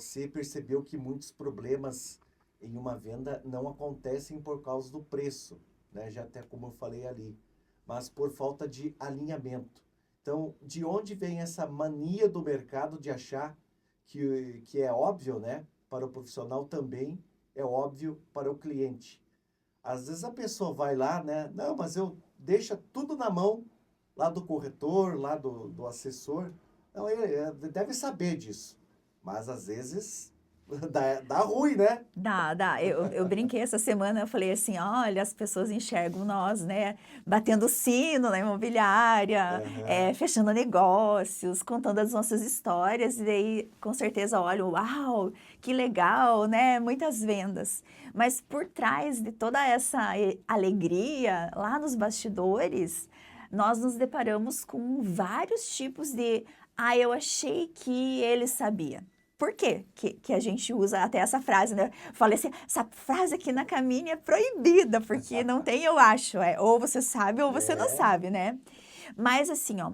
você percebeu que muitos problemas em uma venda não acontecem por causa do preço, né? Já até como eu falei ali, mas por falta de alinhamento. Então, de onde vem essa mania do mercado de achar que é óbvio, né? Para o profissional também é óbvio para o cliente. Às vezes a pessoa vai lá, né? Não, mas eu deixa tudo na mão lá do corretor, lá do assessor. Não, ele deve saber disso. Mas às vezes dá ruim, né? Dá. Eu brinquei essa semana, eu falei assim, olha, as pessoas enxergam nós, né, batendo sino na imobiliária, Aham. fechando negócios, contando as nossas histórias, e daí, com certeza, olham, uau, que legal, né, muitas vendas. Mas por trás de toda essa alegria, lá nos bastidores, nós nos deparamos com vários tipos de, eu achei que ele sabia. Por quê que a gente usa até essa frase, né? Falei assim, essa frase aqui na cabine é proibida, porque não tem eu acho, ou você sabe ou você não É, sabe, né? Mas assim, ó,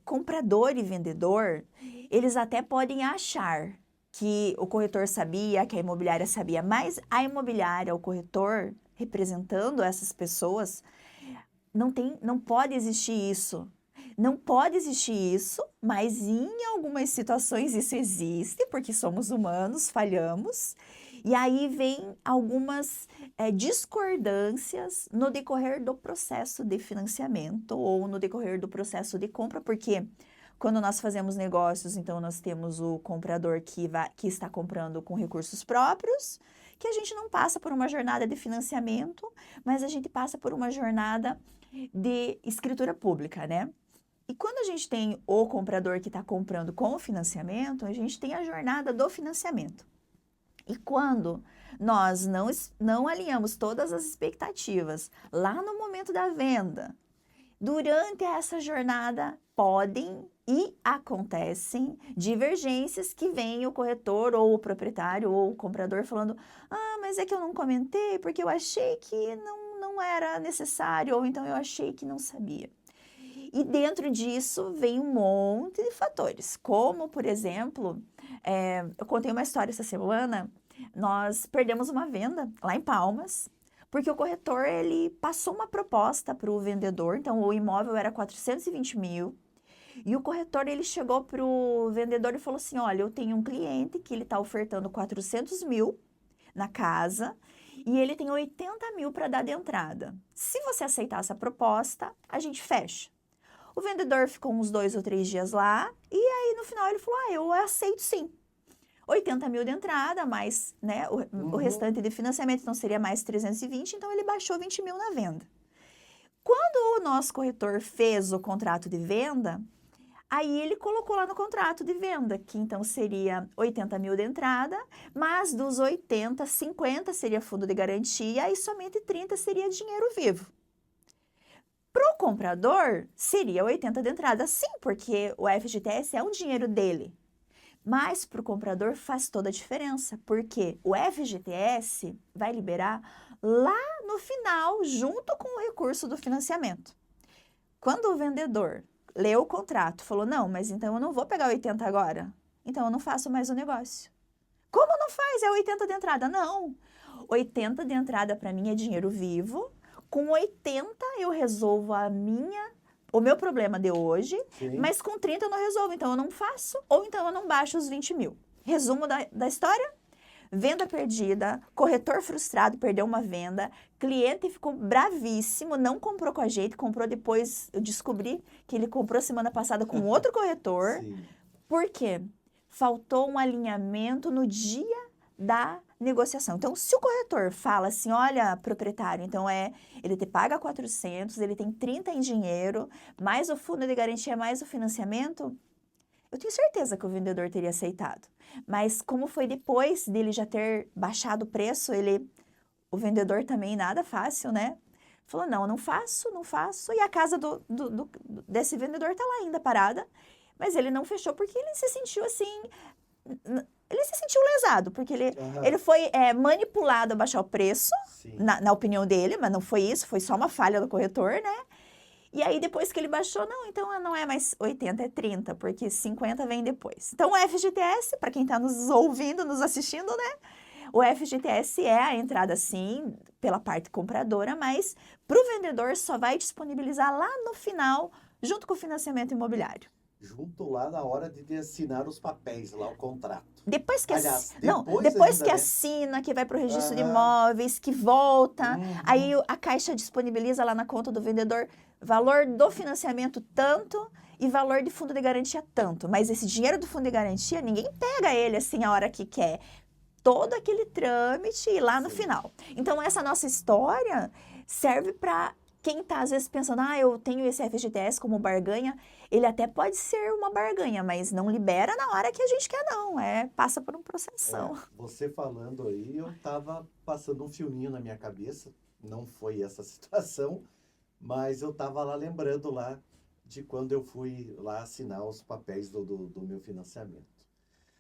comprador e vendedor, eles até podem achar que o corretor sabia, que a imobiliária sabia, mas a imobiliária, o corretor, representando essas pessoas, não pode existir isso. Não pode existir isso, mas em algumas situações isso existe, porque somos humanos, falhamos. E aí vem algumas discordâncias no decorrer do processo de financiamento ou no decorrer do processo de compra, porque quando nós fazemos negócios, então nós temos o comprador que está comprando com recursos próprios, que a gente não passa por uma jornada de financiamento, mas a gente passa por uma jornada de escritura pública, né? E quando a gente tem o comprador que está comprando com o financiamento, a gente tem a jornada do financiamento. E quando nós não alinhamos todas as expectativas lá no momento da venda, durante essa jornada podem e acontecem divergências que vem o corretor ou o proprietário ou o comprador falando: mas é que eu não comentei porque eu achei que não era necessário, ou então eu achei que não sabia. E dentro disso vem um monte de fatores, como, por exemplo, eu contei uma história essa semana, nós perdemos uma venda lá em Palmas, porque o corretor, ele passou uma proposta para o vendedor, então o imóvel era 420 mil, e o corretor, ele chegou para o vendedor e falou assim, olha, eu tenho um cliente que ele está ofertando 400 mil na casa, e ele tem 80 mil para dar de entrada. Se você aceitar essa proposta, a gente fecha. O vendedor ficou uns 2 ou 3 dias lá, e aí no final ele falou, eu aceito sim. 80 mil de entrada, mais né, o uhum. restante de financiamento, então seria mais 320, então ele baixou 20 mil na venda. Quando o nosso corretor fez o contrato de venda, aí ele colocou lá no contrato de venda, que então seria 80 mil de entrada, mas dos 80, 50 seria fundo de garantia e somente 30 seria dinheiro vivo. Para o comprador, seria 80 de entrada, sim, porque o FGTS é um dinheiro dele. Mas para o comprador faz toda a diferença, porque o FGTS vai liberar lá no final, junto com o recurso do financiamento. Quando o vendedor leu o contrato, falou, não, mas então eu não vou pegar 80 agora, então eu não faço mais o negócio. Como não faz? É 80 de entrada? Não. 80 de entrada para mim é dinheiro vivo. Com 80 eu resolvo o meu problema de hoje, Sim. mas com 30 eu não resolvo, então eu não faço, ou então eu não baixo os 20 mil. Resumo da história? Venda perdida, corretor frustrado, perdeu uma venda, cliente ficou bravíssimo, não comprou com a gente, comprou depois, eu descobri que ele comprou semana passada com outro corretor. Sim. Por quê? Faltou um alinhamento no dia da negociação. Então, se o corretor fala assim, olha, proprietário, então ele te paga 400, ele tem 30 em dinheiro, mais o fundo de garantia, mais o financiamento, eu tenho certeza que o vendedor teria aceitado. Mas como foi depois dele já ter baixado o preço, o vendedor também nada fácil, né? Falou, não, não faço, não faço. E a casa desse vendedor tá lá ainda parada, mas ele não fechou porque ele se sentiu assim, ele se sentiu lesado, porque ele Aham. foi manipulado a baixar o preço, Sim. na opinião dele, mas não foi isso, foi só uma falha do corretor, né? E aí, depois que ele baixou, não, então não é mais 80, é 30, porque 50 vem depois. Então, o FGTS, para quem está nos ouvindo, nos assistindo, né? O FGTS é a entrada, sim, pela parte compradora, mas para o vendedor só vai disponibilizar lá no final, junto com o financiamento imobiliário. Junto lá na hora de assinar os papéis, lá o contrato. Depois que, Aliás, não, depois depois ainda, que né? assina, que vai para o registro de Aham. imóveis, que volta, Uhum. aí a Caixa disponibiliza lá na conta do vendedor valor do financiamento tanto e valor de fundo de garantia tanto. Mas esse dinheiro do fundo de garantia, ninguém pega ele assim a hora que quer. Todo aquele trâmite e lá no Sim. final. Então, essa nossa história serve para quem está, às vezes, pensando, eu tenho esse FGTS como barganha. Ele até pode ser uma barganha, mas não libera na hora que a gente quer, não. Passa por um processão. Você falando aí, eu tava passando um filminho na minha cabeça. Não foi essa situação, mas eu tava lá lembrando lá de quando eu fui lá assinar os papéis do meu financiamento.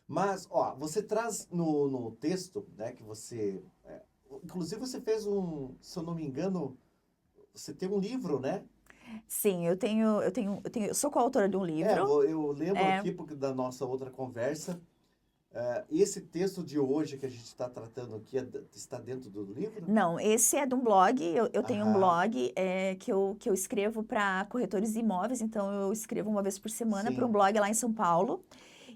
Mas, ó, você traz no texto, né, que você... inclusive, você fez se eu não me engano, você tem um livro, né? Sim, eu sou coautora de um livro. Eu lembro aqui porque da nossa outra conversa, esse texto de hoje que a gente está tratando aqui está dentro do livro? Não, esse é de um blog. Eu tenho um Aham. blog que eu escrevo para corretores de imóveis, então eu escrevo uma vez por semana para um Sim. blog lá em São Paulo.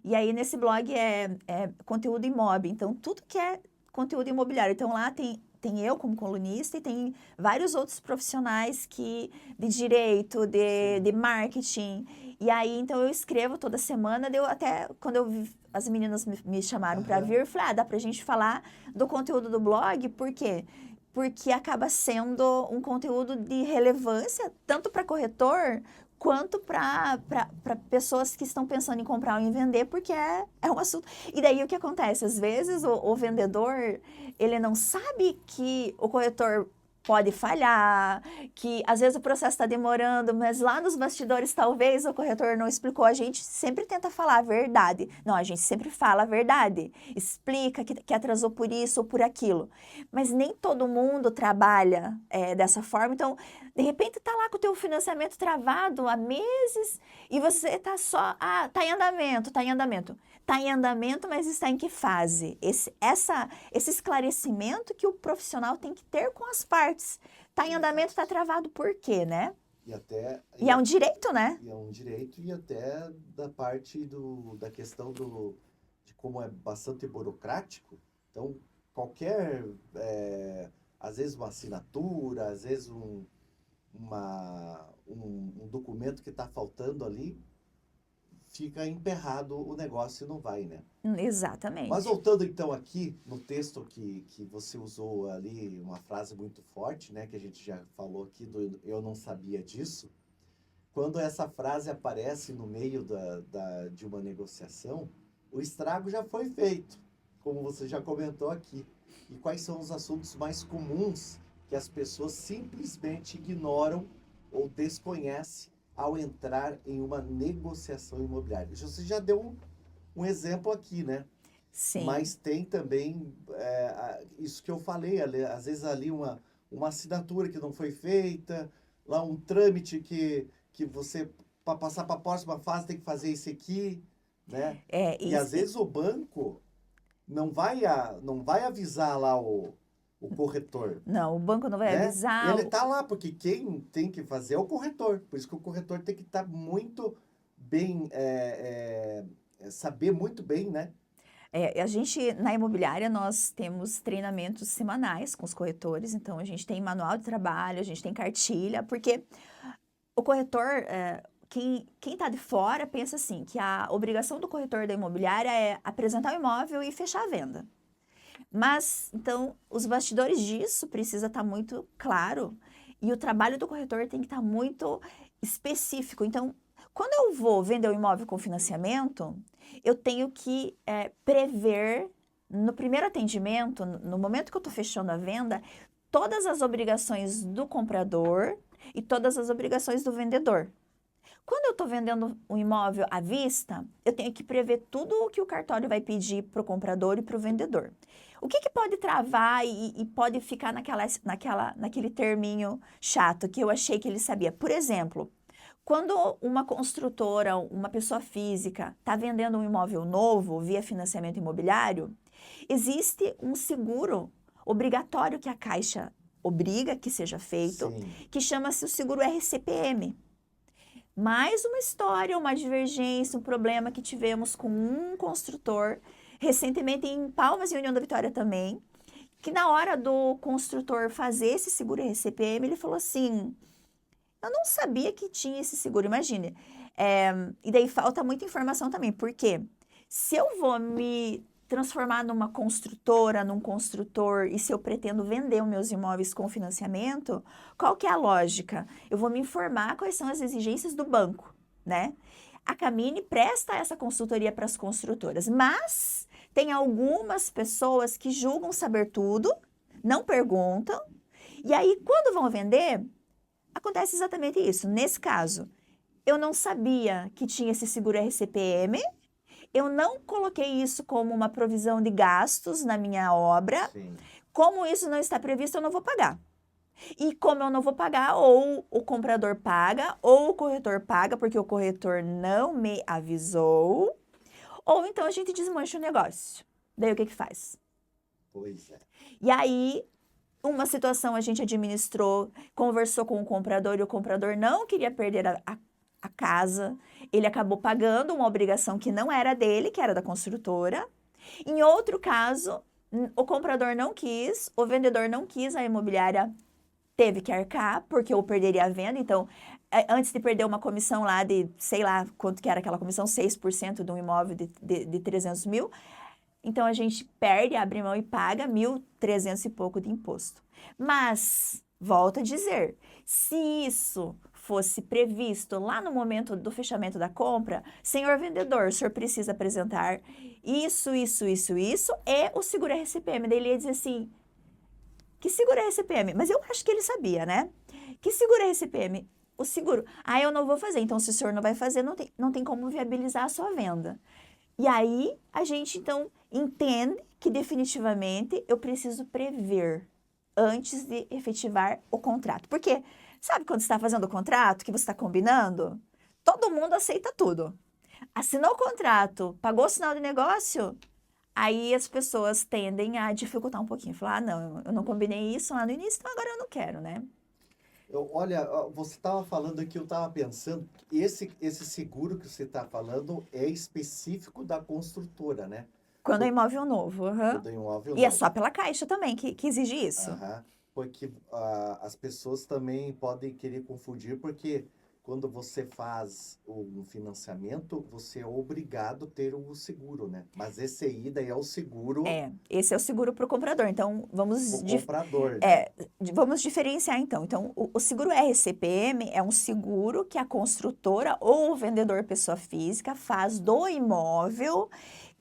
E aí, nesse blog é conteúdo imóvel, então tudo que é conteúdo imobiliário. Então, lá tem eu como colunista e tem vários outros profissionais de direito, de marketing. E aí, então, eu escrevo toda semana. Até quando as meninas me chamaram para Aham. vir, eu falei, dá pra gente falar do conteúdo do blog, por quê? Porque acaba sendo um conteúdo de relevância, tanto para corretor quanto para pessoas que estão pensando em comprar ou em vender, porque é um assunto. E daí o que acontece? Às vezes o vendedor, ele não sabe que o corretor pode falhar, que às vezes o processo está demorando, mas lá nos bastidores talvez o corretor não explicou. A gente sempre tenta falar a verdade. Não, a gente sempre fala a verdade. Explica que atrasou por isso ou por aquilo. Mas nem todo mundo trabalha dessa forma. Então, de repente, tá lá com o teu financiamento travado há meses e você tá só, tá em andamento, tá em andamento. Tá em andamento, mas está em que fase? Esse esclarecimento que o profissional tem que ter com as partes. Tá em andamento, tá travado por quê, né? E é um direito, né? E é um direito e até da parte da questão de como é bastante burocrático. Então, qualquer, às vezes uma assinatura, às vezes um documento que está faltando ali, fica emperrado o negócio e não vai, né? Exatamente. Mas voltando então aqui no texto que você usou ali, uma frase muito forte, né? Que a gente já falou aqui do eu não sabia disso. Quando essa frase aparece no meio de uma negociação, o estrago já foi feito, como você já comentou aqui. E quais são os assuntos mais comuns que as pessoas simplesmente ignoram ou desconhecem ao entrar em uma negociação imobiliária? Você já deu um exemplo aqui, né? Sim. Mas tem também isso que eu falei, às vezes ali uma assinatura que não foi feita, lá um trâmite que você, para passar para a próxima fase, tem que fazer isso aqui, né? E às vezes o banco não vai avisar lá o corretor. Não, o banco não vai né? avisar. E ele está lá, porque quem tem que fazer é o corretor. Por isso que o corretor tem que estar muito bem, saber muito bem, né? A gente, na imobiliária, nós temos treinamentos semanais com os corretores, então a gente tem manual de trabalho, a gente tem cartilha, porque o corretor, quem está de fora pensa assim, que a obrigação do corretor da imobiliária é apresentar o imóvel e fechar a venda. Mas, então, os bastidores disso precisa estar muito claro e o trabalho do corretor tem que estar muito específico. Então, quando eu vou vender o imóvel com financiamento, eu tenho que prever, no primeiro atendimento, no momento que eu estou fechando a venda, todas as obrigações do comprador e todas as obrigações do vendedor. Quando eu estou vendendo um imóvel à vista, eu tenho que prever tudo o que o cartório vai pedir para o comprador e para o vendedor. O que pode travar e pode ficar naquele terminho chato que eu achei que ele sabia? Por exemplo, quando uma construtora, uma pessoa física, está vendendo um imóvel novo via financiamento imobiliário, existe um seguro obrigatório que a Caixa obriga que seja feito, Sim, que chama-se o seguro RCPM. Mais uma história, uma divergência, um problema que tivemos com um construtor, recentemente em Palmas e União da Vitória também, que na hora do construtor fazer esse seguro RCPM, ele falou assim, eu não sabia que tinha esse seguro, imagine. E daí falta muita informação também, porque se eu vou me transformar numa construtora, num construtor, e se eu pretendo vender os meus imóveis com financiamento, qual que é a lógica? Eu vou me informar quais são as exigências do banco, né? A Camine presta essa consultoria para as construtoras, mas tem algumas pessoas que julgam saber tudo, não perguntam, e aí quando vão vender, acontece exatamente isso. Nesse caso, eu não sabia que tinha esse seguro RCPM, eu não coloquei isso como uma provisão de gastos na minha obra. sim. Como isso não está previsto, eu não vou pagar. E como eu não vou pagar, ou o comprador paga, ou o corretor paga, porque o corretor não me avisou, ou então a gente desmancha o negócio. Daí o que faz? Pois é. E aí, uma situação a gente administrou, conversou com o comprador e o comprador não queria perder a casa. Ele acabou pagando uma obrigação que não era dele, que era da construtora. Em outro caso, o comprador não quis, o vendedor não quis, a imobiliária teve que arcar, porque eu perderia a venda. Então, antes de perder uma comissão lá de, sei lá, quanto que era aquela comissão, 6% de um imóvel de 300 mil, então a gente perde, abre mão e paga 1.300 e pouco de imposto. Mas, volto a dizer, se isso fosse previsto lá no momento do fechamento da compra, senhor vendedor, o senhor precisa apresentar isso, e o seguro RCPM. Daí ele ia dizer assim, que seguro RCPM? Mas eu acho que ele sabia, né? Que seguro RCPM? O seguro. Ah, eu não vou fazer. Então, se o senhor não vai fazer, não tem como viabilizar a sua venda. E aí, a gente, então, entende que definitivamente eu preciso prever antes de efetivar o contrato. Porque, sabe quando você está fazendo o contrato, que você está combinando? Todo mundo aceita tudo. Assinou o contrato, pagou o sinal de negócio, aí as pessoas tendem a dificultar um pouquinho. Falar, ah, não, eu não combinei isso lá no início, então agora eu não quero, né? Olha, ó, você estava falando aqui, eu estava pensando, esse seguro que você está falando é específico da construtora, né? Quando é Por- imóvel novo. Aham. Quando é um imóvel E é novo. só pela Caixa também que exige isso. Aham. Porque as pessoas também podem querer confundir, porque quando você faz um financiamento, você é obrigado a ter o seguro, né? Mas esse aí daí é o seguro Esse é o seguro para o comprador. Então, o comprador, né? vamos diferenciar então. Então, o seguro RCPM é um seguro que a construtora ou o vendedor pessoa física faz do imóvel,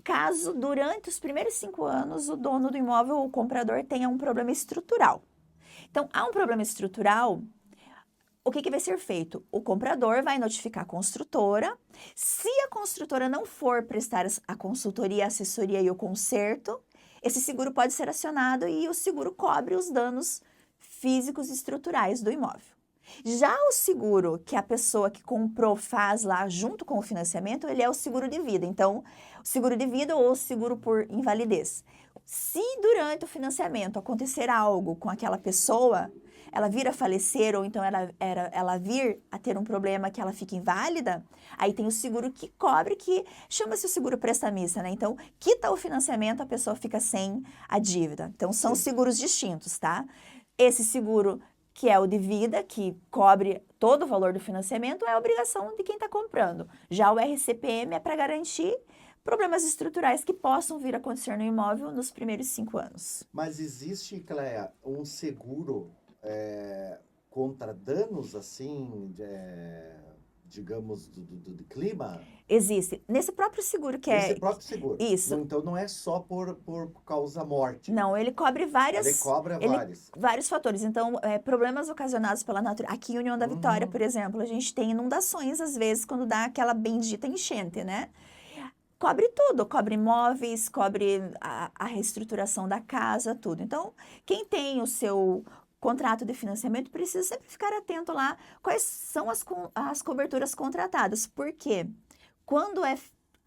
caso durante os primeiros 5 anos o dono do imóvel, o comprador, tenha um problema estrutural. Então, há um problema estrutural, o que vai ser feito? O comprador vai notificar a construtora. Se a construtora não for prestar a consultoria, a assessoria e o conserto, esse seguro pode ser acionado e o seguro cobre os danos físicos e estruturais do imóvel. Já o seguro que a pessoa que comprou faz lá junto com o financiamento, ele é o seguro de vida. Então, o seguro de vida ou o seguro por invalidez. Se durante o financiamento acontecer algo com aquela pessoa, ela vir a falecer ou então ela vir a ter um problema que ela fica inválida, aí tem o seguro que cobre, que chama-se o seguro prestamista, né? Então, quita o financiamento, a pessoa fica sem a dívida. Então, são Sim. seguros distintos, tá? Esse seguro que é o de vida, que cobre todo o valor do financiamento, é a obrigação de quem está comprando. Já o RCPM é para garantir problemas estruturais que possam vir a acontecer no imóvel nos primeiros 5 anos. Mas existe, Cleia, um seguro contra danos assim digamos, do clima, Existe. Nesse próprio seguro que esse é... próprio seguro. Isso. Então, não é só por causa morte. Não, ele cobre Ele cobra vários. vários fatores. Então, problemas ocasionados pela natureza. Aqui em União da Vitória, por exemplo, a gente tem inundações, às vezes, quando dá aquela bendita enchente, né? Cobre tudo, cobre imóveis, cobre a reestruturação da casa, tudo. Então, quem tem o seu contrato de financiamento precisa sempre ficar atento lá quais são as coberturas contratadas. Por quê? Quando é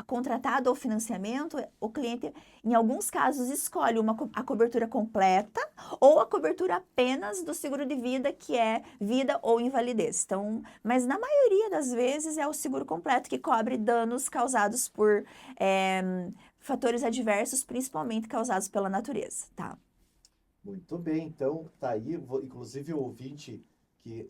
contratado o financiamento, o cliente, em alguns casos, escolhe a cobertura completa ou a cobertura apenas do seguro de vida, que é vida ou invalidez. Então, mas na maioria das vezes é o seguro completo que cobre danos causados por fatores adversos, principalmente causados pela natureza, tá? Muito bem, então tá aí, inclusive o ouvinte que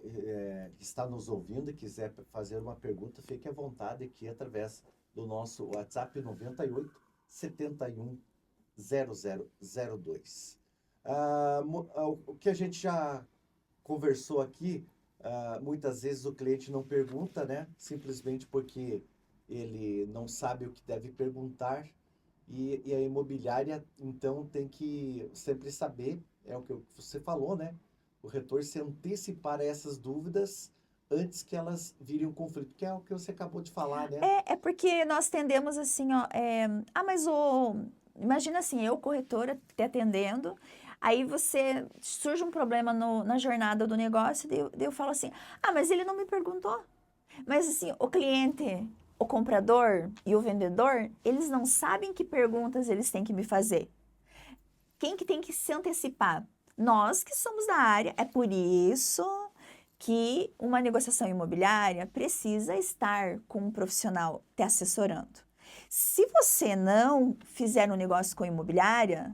está nos ouvindo e quiser fazer uma pergunta, fique à vontade aqui através do nosso WhatsApp 98 71 0002. O que a gente já conversou aqui, muitas vezes o cliente não pergunta, né? Simplesmente porque ele não sabe o que deve perguntar e a imobiliária, então, tem que sempre saber, é o que você falou, né? O corretor se antecipar a essas dúvidas antes que elas virem um conflito, que é o que você acabou de falar, né? É porque nós tendemos assim, ó, mas imagina assim, eu, corretora, te atendendo, aí surge um problema na jornada do negócio, daí eu falo assim, mas ele não me perguntou. Mas assim, o cliente, o comprador e o vendedor, eles não sabem que perguntas eles têm que me fazer. Quem que tem que se antecipar? Nós que somos da área, é por isso que uma negociação imobiliária precisa estar com um profissional te assessorando. Se você não fizer um negócio com imobiliária,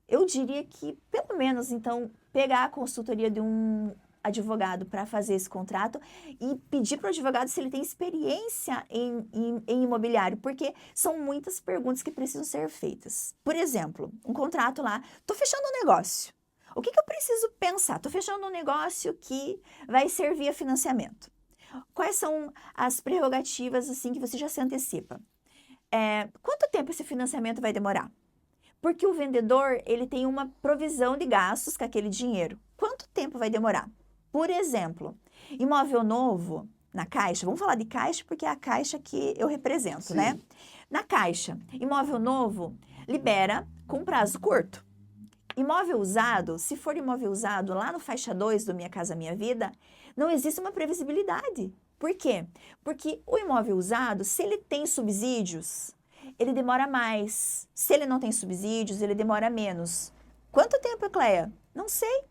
eu diria que, pelo menos, então, pegar a consultoria de um advogado para fazer esse contrato e pedir para o advogado se ele tem experiência em imobiliário, porque são muitas perguntas que precisam ser feitas. Por exemplo, um contrato lá, estou fechando um negócio. O que eu preciso pensar? Estou fechando um negócio que vai servir a financiamento. Quais são as prerrogativas assim que você já se antecipa? Quanto tempo esse financiamento vai demorar? Porque o vendedor, ele tem uma provisão de gastos com aquele dinheiro. Quanto tempo vai demorar? Por exemplo, imóvel novo na Caixa, vamos falar de Caixa porque é a Caixa que eu represento, Sim. né? Na Caixa, imóvel novo libera com prazo curto. Imóvel usado, se for imóvel usado lá no faixa 2 do Minha Casa Minha Vida, não existe uma previsibilidade. Por quê? Porque o imóvel usado, se ele tem subsídios, ele demora mais. Se ele não tem subsídios, ele demora menos. Quanto tempo, Cleia? Não sei.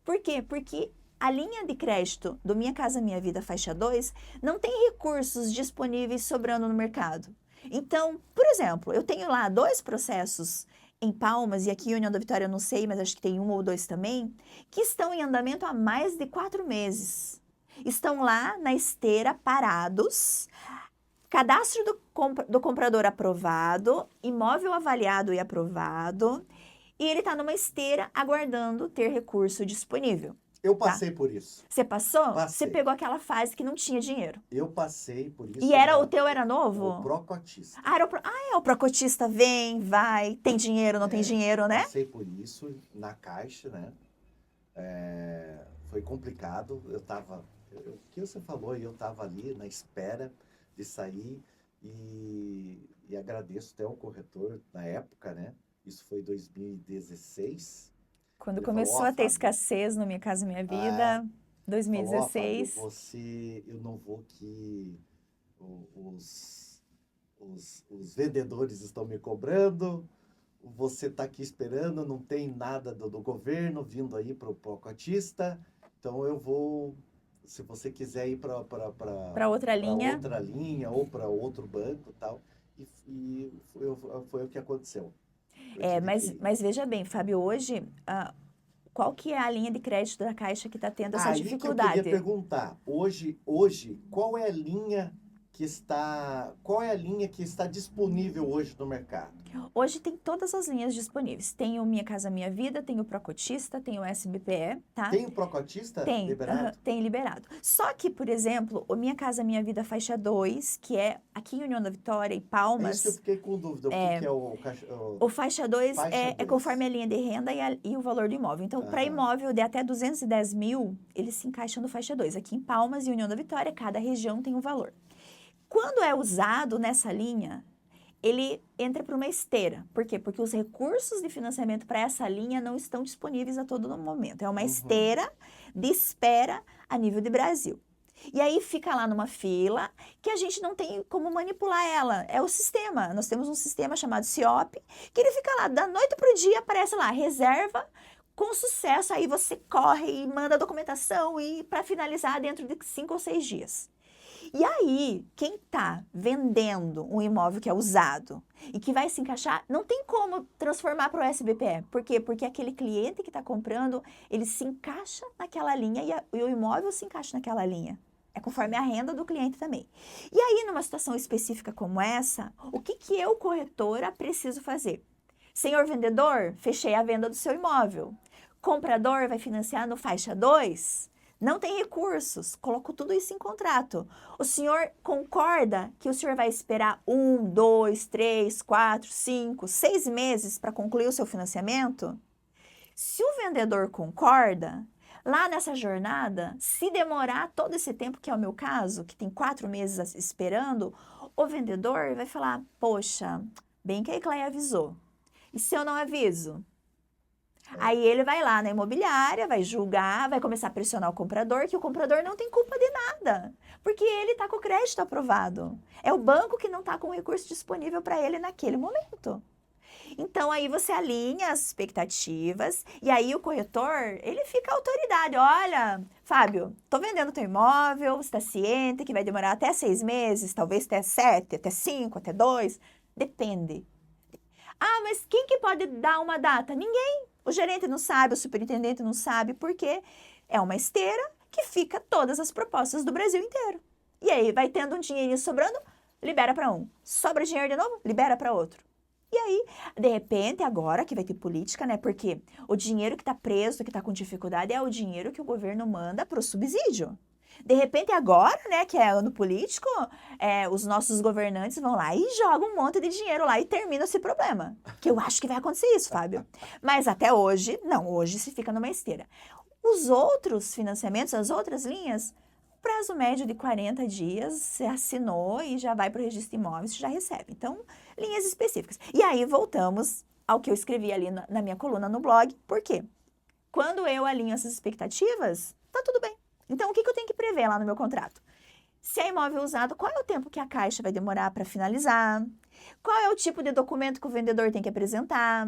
Por quê? Porque a linha de crédito do Minha Casa Minha Vida faixa 2 não tem recursos disponíveis sobrando no mercado. Então, por exemplo, eu tenho lá 2 processos em Palmas, e aqui em União da Vitória eu não sei, mas acho que tem 1 ou 2 também, que estão em andamento há mais de 4 meses. Estão lá na esteira, parados, cadastro do comprador aprovado, imóvel avaliado e aprovado, e ele está numa esteira aguardando ter recurso disponível. Eu passei por isso. Você passou? Passei. Você pegou aquela fase que não tinha dinheiro. Eu passei por isso. E o teu era novo? O Procotista. O Procotista vem, vai, tem dinheiro, não tem dinheiro, né? Passei por isso na Caixa, né? Foi complicado. O que você falou, eu estava ali na espera de sair e agradeço até o corretor na época, né? Isso foi 2016. Quando Ele começou falou, a ter Fábio, escassez no Minha Casa Minha Vida, 2016. Falou, Fábio, eu não vou que os vendedores estão me cobrando, você está aqui esperando, não tem nada do governo vindo aí para o Procotista, então eu vou, se você quiser ir para outra linha ou para outro banco e tal, e foi o que aconteceu. Mas veja bem, Fábio, hoje, qual que é a linha de crédito da Caixa que está tendo essa dificuldade? Que eu queria perguntar, hoje, qual é a linha que está disponível hoje no mercado? Hoje tem todas as linhas disponíveis. Tem o Minha Casa Minha Vida, tem o Procotista, tem o SBPE, tá? Tem o Procotista Tem, liberado? tem liberado. Só que, por exemplo, o Minha Casa Minha Vida faixa 2, que é aqui em União da Vitória e É isso Palmas, que eu fiquei com dúvida. O que é o faixa 2 Faixa é dois. conforme a linha de renda e o valor do imóvel. Então, para Aham. imóvel de até 210 mil, eles se encaixam no faixa 2. Aqui em Palmas e União da Vitória, cada região tem um valor. Quando é usado nessa linha, ele entra para uma esteira. Por quê? Porque os recursos de financiamento para essa linha não estão disponíveis a todo momento. É uma esteira de espera a nível de Brasil. E aí fica lá numa fila que a gente não tem como manipular ela. É o sistema. Nós temos um sistema chamado CIOP, que ele fica lá, da noite para o dia, aparece lá, reserva com sucesso. Aí você corre e manda a documentação e para finalizar dentro de 5 ou 6 dias. E aí, quem está vendendo um imóvel que é usado e que vai se encaixar, não tem como transformar para o SBPE. Por quê? Porque aquele cliente que está comprando, ele se encaixa naquela linha e o imóvel se encaixa naquela linha. É conforme a renda do cliente também. E aí, numa situação específica como essa, o que eu, corretora, preciso fazer? Senhor vendedor, fechei a venda do seu imóvel. Comprador vai financiar no faixa 2? Não tem recursos, coloco tudo isso em contrato. O senhor concorda que o senhor vai esperar 1, 2, 3, 4, 5, 6 meses para concluir o seu financiamento? Se o vendedor concorda, lá nessa jornada, se demorar todo esse tempo, que é o meu caso, que tem 4 meses esperando, o vendedor vai falar, poxa, bem que a Ecleia avisou. E se eu não aviso? Aí ele vai lá na imobiliária, vai julgar, vai começar a pressionar o comprador, que o comprador não tem culpa de nada, porque ele está com o crédito aprovado. É o banco que não está com o recurso disponível para ele naquele momento. Então, aí você alinha as expectativas e aí o corretor, ele fica a autoridade. Olha, Fábio, estou vendendo teu imóvel, você está ciente que vai demorar até 6 meses, talvez até 7, até 5, até 2, depende. Ah, mas quem que pode dar uma data? Ninguém. O gerente não sabe, o superintendente não sabe, porque é uma esteira que fica todas as propostas do Brasil inteiro. E aí vai tendo um dinheirinho sobrando, libera para um. Sobra dinheiro de novo, libera para outro. E aí, de repente, agora que vai ter política, né? Porque o dinheiro que está preso, que está com dificuldade, é o dinheiro que o governo manda para o subsídio. De repente, agora, né, que é ano político, os nossos governantes vão lá e jogam um monte de dinheiro lá e terminam esse problema. Que eu acho que vai acontecer isso, Fábio. Mas até hoje, não, hoje se fica numa esteira. Os outros financiamentos, as outras linhas, prazo médio de 40 dias, você assinou e já vai para o registro de imóveis, você já recebe. Então, linhas específicas. E aí, voltamos ao que eu escrevi ali na minha coluna no blog. Por quê? Quando eu alinho essas expectativas, tá tudo bem. Então, o que eu tenho que prever lá no meu contrato? Se é imóvel usado, qual é o tempo que a Caixa vai demorar para finalizar? Qual é o tipo de documento que o vendedor tem que apresentar?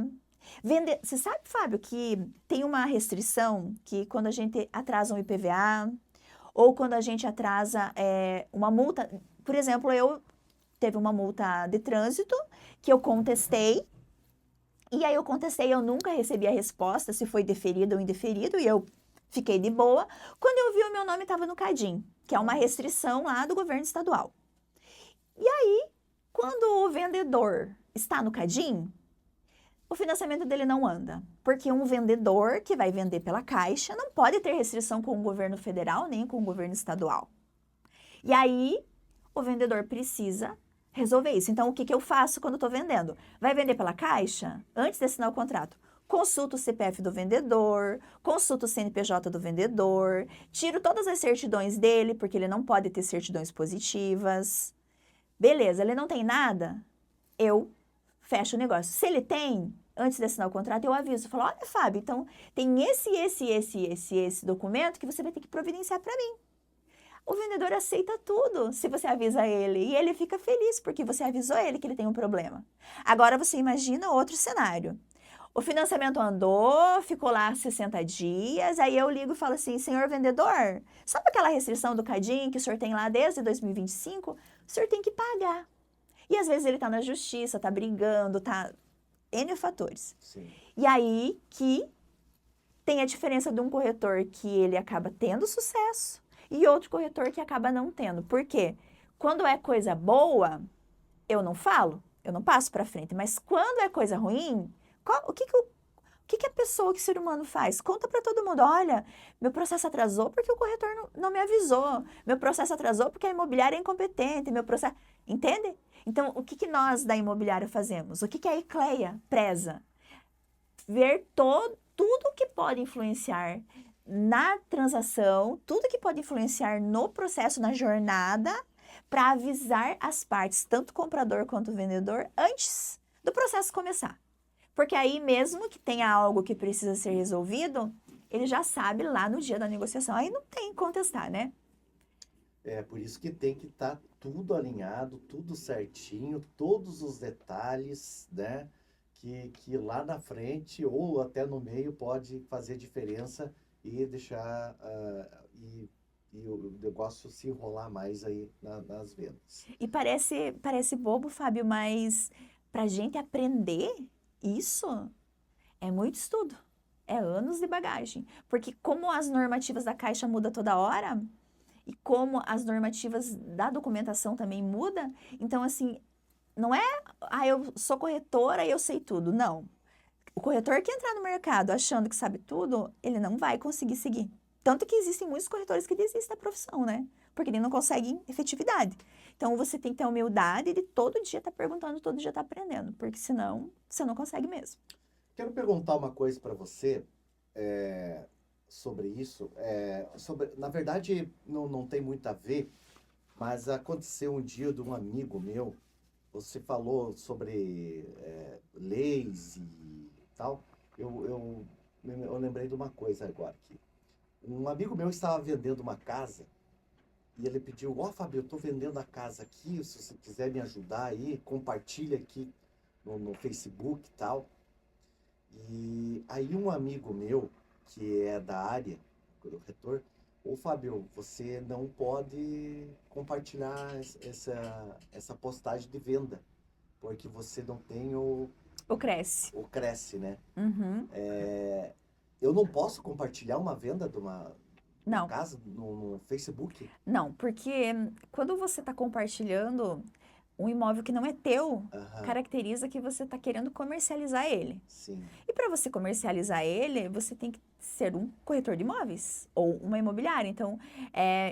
Você sabe, Fábio, que tem uma restrição que quando a gente atrasa um IPVA ou quando a gente atrasa uma multa... Por exemplo, eu teve uma multa de trânsito que eu contestei. E aí eu contestei, eu nunca recebi a resposta se foi deferido ou indeferido, e eu fiquei de boa. Quando eu vi, o meu nome estava no CADIM, que é uma restrição lá do governo estadual. E aí, quando o vendedor está no CADIM, o financiamento dele não anda. Porque um vendedor que vai vender pela Caixa não pode ter restrição com o governo federal nem com o governo estadual. E aí, o vendedor precisa resolver isso. Então, o que eu faço quando estou vendendo? Vai vender pela Caixa? Antes de assinar o contrato, consulto o CPF do vendedor, consulto o CNPJ do vendedor, tiro todas as certidões dele, porque ele não pode ter certidões positivas. Beleza, ele não tem nada? Eu fecho o negócio. Se ele tem, antes de assinar o contrato, eu aviso. Falo, olha, Fábio, então tem esse documento que você vai ter que providenciar para mim. O vendedor aceita tudo se você avisa ele. E ele fica feliz porque você avisou ele que ele tem um problema. Agora você imagina outro cenário. O financiamento andou, ficou lá 60 dias, aí eu ligo e falo assim, senhor vendedor, sabe aquela restrição do CADIM que o senhor tem lá desde 2025? O senhor tem que pagar. E às vezes ele está na justiça, está brigando, está... N fatores. Sim. E aí que tem a diferença de um corretor que ele acaba tendo sucesso e outro corretor que acaba não tendo. Por quê? Quando é coisa boa, eu não falo. eu não passo para frente. Mas quando é coisa ruim, o que que a pessoa, que o ser humano faz? Conta para todo mundo, olha, meu processo atrasou porque o corretor não me avisou, meu processo atrasou porque a imobiliária é incompetente, meu processo... Entende? Então, o que que nós da imobiliária fazemos? O que que a Ecleia preza? Ver tudo que pode influenciar na transação, tudo que pode influenciar no processo, na jornada, para avisar as partes, tanto o comprador quanto o vendedor, antes do processo começar. Porque aí, mesmo que tenha algo que precisa ser resolvido, ele já sabe lá no dia da negociação. Aí não tem que contestar, né? É por isso que tem que estar tudo alinhado, tudo certinho, todos os detalhes, né? Que lá na frente ou até no meio pode fazer diferença e deixar e o negócio se enrolar mais aí nas vendas. E parece bobo, Fábio, mas para a gente aprender isso é muito estudo. É anos de bagagem. Porque como as normativas da Caixa mudam toda hora, e como as normativas da documentação também mudam, então, assim, não é, eu sou corretora e eu sei tudo. Não. O corretor que entrar no mercado achando que sabe tudo, ele não vai conseguir seguir. Tanto que existem muitos corretores que desistem da profissão, né? Porque ele não consegue efetividade. Então, você tem que ter a humildade de todo dia estar perguntando, todo dia estar aprendendo. Porque senão, você não consegue mesmo. Quero perguntar uma coisa para você sobre isso. Na verdade, não tem muito a ver, mas aconteceu um dia de um amigo meu. Você falou sobre leis e tal. Eu lembrei de uma coisa agora aqui. Um amigo meu estava vendendo uma casa e ele pediu, Fábio, eu estou vendendo a casa aqui, se você quiser me ajudar aí, compartilha aqui no Facebook e tal. E aí um amigo meu, que é da área, corretor, Fábio, você não pode compartilhar essa postagem de venda, porque você não tem O Cresce. o Cresce, né? Uhum. Eu não posso compartilhar uma venda de uma Não. casa no Facebook? Não, porque quando você está compartilhando um imóvel que não é teu, Aham, caracteriza que você está querendo comercializar ele. sim. E para você comercializar ele, você tem que ser um corretor de imóveis ou uma imobiliária. Então,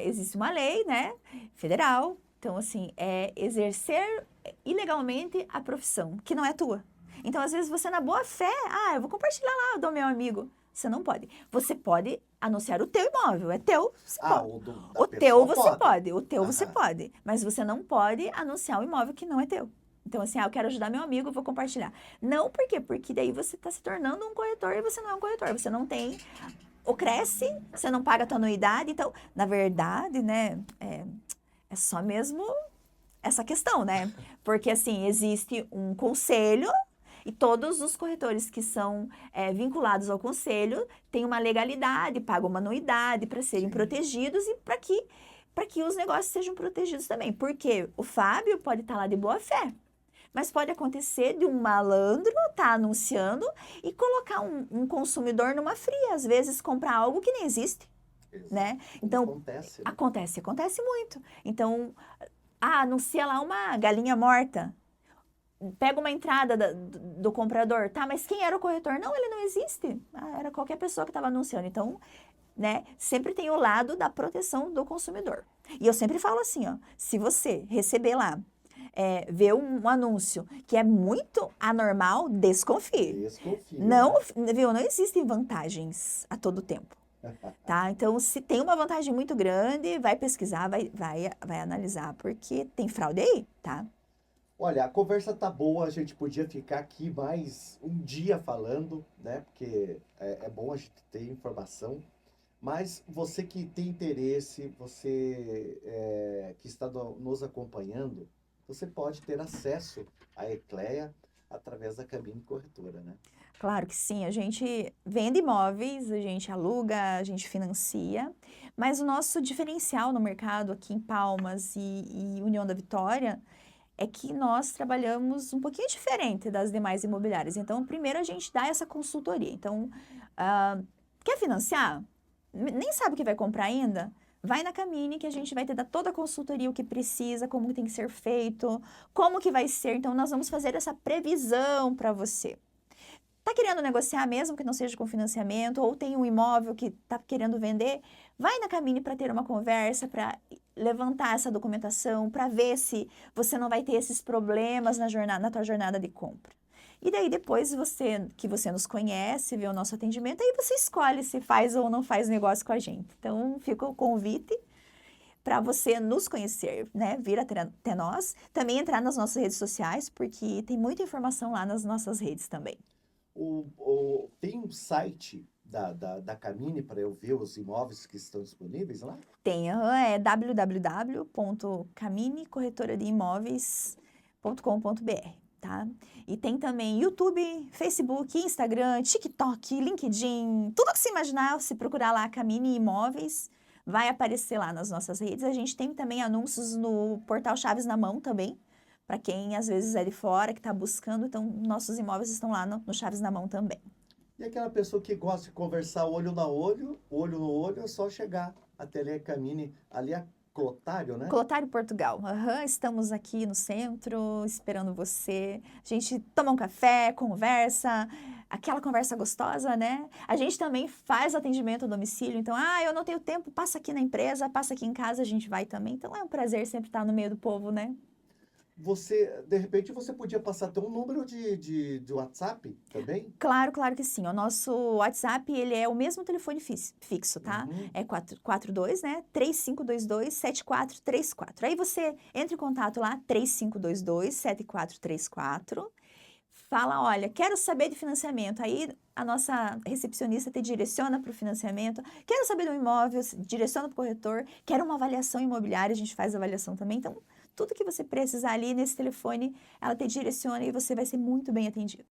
existe uma lei, né, federal. Então, assim, é exercer ilegalmente a profissão, que não é tua. Então, às vezes, você na boa fé, eu vou compartilhar lá do meu amigo. Você não pode. Você pode anunciar o teu imóvel, é teu, você pode. Da O teu pessoa você pode, o teu você Aham. pode. Mas você não pode anunciar um imóvel que não é teu. Então, assim, eu quero ajudar meu amigo, eu vou compartilhar. Não, por quê? Porque daí você está se tornando um corretor e você não é um corretor. Você não tem o Cresce, você não paga a tua anuidade. Então, na verdade, né, é só mesmo essa questão, né? Porque, assim, existe um conselho e todos os corretores que são vinculados ao conselho têm uma legalidade, pagam uma anuidade para serem Sim. protegidos e para que os negócios sejam protegidos também. Porque o Fábio pode estar lá de boa fé, mas pode acontecer de um malandro estar anunciando e colocar um consumidor numa fria, às vezes comprar algo que nem existe, né? Então, Acontece, né? acontece muito. Então, anuncia lá uma galinha morta. Pega uma entrada do comprador, tá, mas quem era o corretor? Não, ele não existe. Era qualquer pessoa que estava anunciando. Então, né, sempre tem o lado da proteção do consumidor. E eu sempre falo assim, ó, se você receber lá, ver um anúncio que é muito anormal, desconfie. Desconfio, Não, né? viu, não existem vantagens a todo tempo. Tá? Então, se tem uma vantagem muito grande, vai pesquisar, vai analisar, porque tem fraude aí, tá? Olha, a conversa tá boa, a gente podia ficar aqui mais um dia falando, né? Porque é bom a gente ter informação. Mas você que tem interesse, você que está nos acompanhando, você pode ter acesso à Ecleia através da Cabine Corretora, né? Claro que sim, a gente vende imóveis, a gente aluga, a gente financia, mas o nosso diferencial no mercado aqui em Palmas e União da Vitória é que nós trabalhamos um pouquinho diferente das demais imobiliárias. Então, primeiro a gente dá essa consultoria. Então, quer financiar? Nem sabe o que vai comprar ainda? vai na Camini que a gente vai te dar toda a consultoria, o que precisa, como tem que ser feito, como que vai ser. Então, nós vamos fazer essa previsão para você. Tá querendo negociar mesmo que não seja com financiamento, ou tem um imóvel que tá querendo vender, vai na Camini para ter uma conversa, para levantar essa documentação, para ver se você não vai ter esses problemas na tua jornada de compra. E daí depois que você nos conhece, vê o nosso atendimento, aí você escolhe se faz ou não faz negócio com a gente. Então fica o convite para você nos conhecer, né? Vir até nós, também entrar nas nossas redes sociais, porque tem muita informação lá nas nossas redes também. Tem um site da Camini para eu ver os imóveis que estão disponíveis lá? Tem, é www.caminicorretoradeimóveis.com.br, tá? E tem também YouTube, Facebook, Instagram, TikTok, LinkedIn, tudo que se imaginar, se procurar lá Camini Imóveis, vai aparecer lá nas nossas redes. A gente tem também anúncios no portal Chaves na Mão também, para quem às vezes é de fora, que está buscando, então nossos imóveis estão lá no Chaves na Mão também. E aquela pessoa que gosta de conversar olho no olho, é só chegar até ali a Camini, ali a Clotário, né? Clotário, Portugal. Estamos aqui no centro, esperando você. A gente toma um café, conversa, aquela conversa gostosa, né? A gente também faz atendimento a domicílio, então, eu não tenho tempo, passa aqui na empresa, passa aqui em casa, a gente vai também. Então, é um prazer sempre estar no meio do povo, né? De repente, você podia passar até um número de WhatsApp também? Claro que sim. O nosso WhatsApp, ele é o mesmo telefone fixo, tá? Uhum. É 442, né? 3522-7434. Aí você entra em contato lá, 3522-7434. Fala, olha, quero saber de financiamento. Aí a nossa recepcionista te direciona para o financiamento. Quero saber do imóvel, direciona para o corretor. Quero uma avaliação imobiliária, a gente faz avaliação também. Então, tudo que você precisar ali nesse telefone, ela te direciona e você vai ser muito bem atendido.